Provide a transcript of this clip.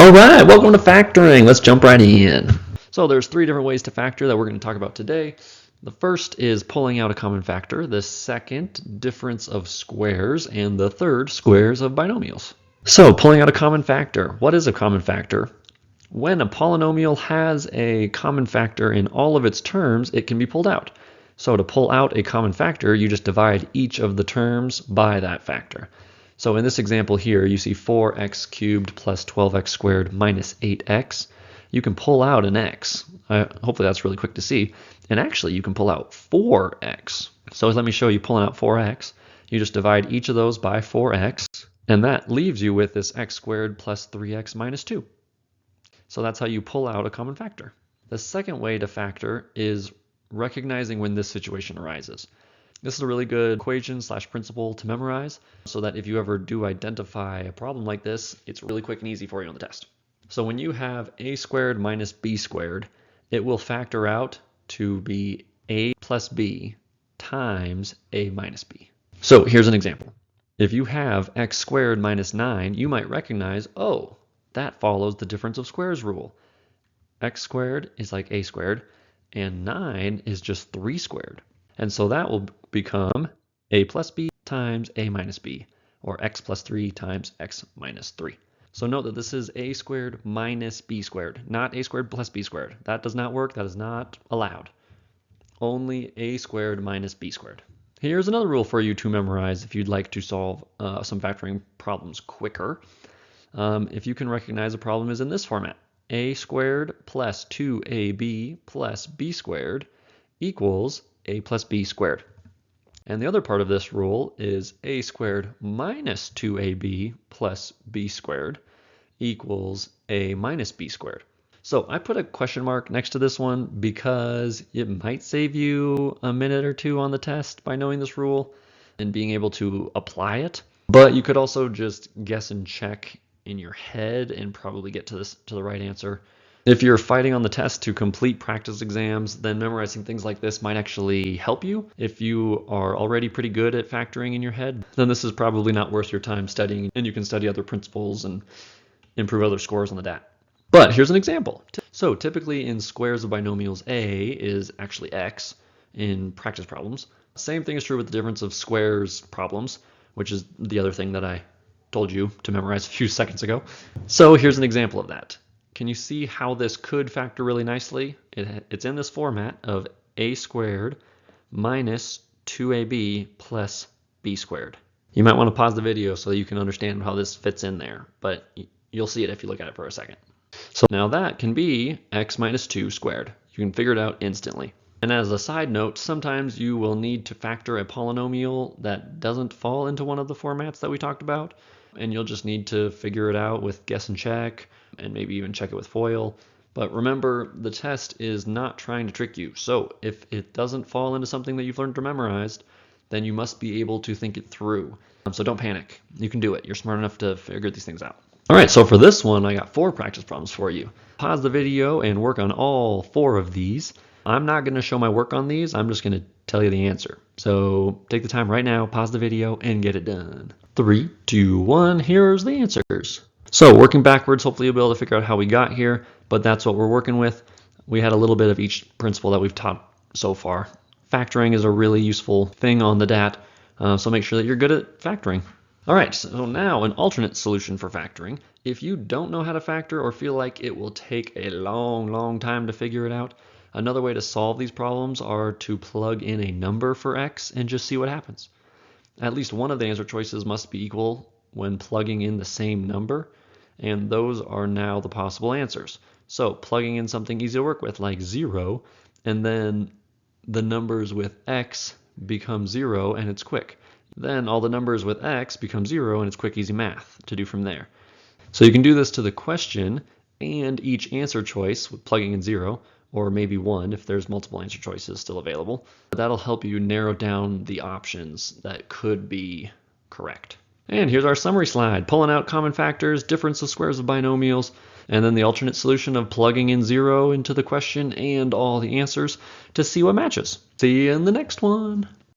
All right, welcome to factoring. Let's jump right in. So there's three different ways to factor that we're going to talk about today. The first is pulling out a common factor, the second, difference of squares, and the third, squares of binomials. So pulling out a common factor. What is a common factor? When a polynomial has a common factor in all of its terms, it can be pulled out. So to pull out a common factor, you just divide each of the terms by that factor. So in this example here, you see 4x cubed plus 12x squared minus 8x. You can pull out an x. Hopefully that's really quick to see. And actually, you can pull out 4x. So let me show you pulling out 4x. You just divide each of those by 4x, and that leaves you with this x squared plus 3x minus 2. So that's how you pull out a common factor. The second way to factor is recognizing when this situation arises. This is a really good equation / principle to memorize so that if you ever do identify a problem like this, it's really quick and easy for you on the test. So when you have a squared minus b squared, it will factor out to be a plus b times a minus b. So here's an example. If you have x squared minus 9, you might recognize, oh, that follows the difference of squares rule. X squared is like a squared, and 9 is just 3 squared. And so that will become a plus b times a minus b, or x plus 3 times x minus 3. So note that this is a squared minus b squared, not a squared plus b squared. That does not work. That is not allowed. Only a squared minus b squared. Here's another rule for you to memorize if you'd like to solve some factoring problems quicker. If you can recognize a problem is in this format. A squared plus 2ab plus b squared equals a plus b squared. And the other part of this rule is a squared minus 2ab plus b squared equals a minus b squared. So I put a question mark next to this one because it might save you a minute or two on the test by knowing this rule and being able to apply it. But you could also just guess and check in your head and probably get to the right answer. If you're fighting on the test to complete practice exams, then memorizing things like this might actually help you. If you are already pretty good at factoring in your head, then this is probably not worth your time studying, and you can study other principles and improve other scores on the DAT. But here's an example. So typically in squares of binomials, a is actually x in practice problems. Same thing is true with the difference of squares problems, which is the other thing that I told you to memorize a few seconds ago. So here's an example of that. Can you see how this could factor really nicely? It's in this format of a squared minus 2ab plus b squared. You might want to pause the video so that you can understand how this fits in there, but you'll see it if you look at it for a second. So now that can be x minus 2 squared. You can figure it out instantly. And as a side note, sometimes you will need to factor a polynomial that doesn't fall into one of the formats that we talked about, and you'll just need to figure it out with guess and check, and maybe even check it with FOIL. But remember, the test is not trying to trick you. So if it doesn't fall into something that you've learned or memorized, then you must be able to think it through. So don't panic. You can do it. You're smart enough to figure these things out. All right, so for this one, I got 4 practice problems for you. Pause the video and work on all 4 of these. I'm not going to show my work on these. I'm just going to tell you the answer. So take the time right now, pause the video, and get it done. 3, 2, 1, here's the answers. So working backwards, hopefully you'll be able to figure out how we got here, but that's what we're working with. We had a little bit of each principle that we've taught so far. Factoring is a really useful thing on the DAT, so make sure that you're good at factoring. All right, so now an alternate solution for factoring. If you don't know how to factor or feel like it will take a long time to figure it out, another way to solve these problems are to plug in a number for x and just see what happens. At least one of the answer choices must be equal when plugging in the same number, and those are now the possible answers. So plugging in something easy to work with like 0, and then the numbers with x become 0 and it's quick. Then all the numbers with x become 0 and it's quick, easy math to do from there. So you can do this to the question and each answer choice with plugging in 0, or maybe 1 if there's multiple answer choices still available. That'll help you narrow down the options that could be correct. And here's our summary slide, pulling out common factors, difference of squares of binomials, and then the alternate solution of plugging in 0 into the question and all the answers to see what matches. See you in the next one.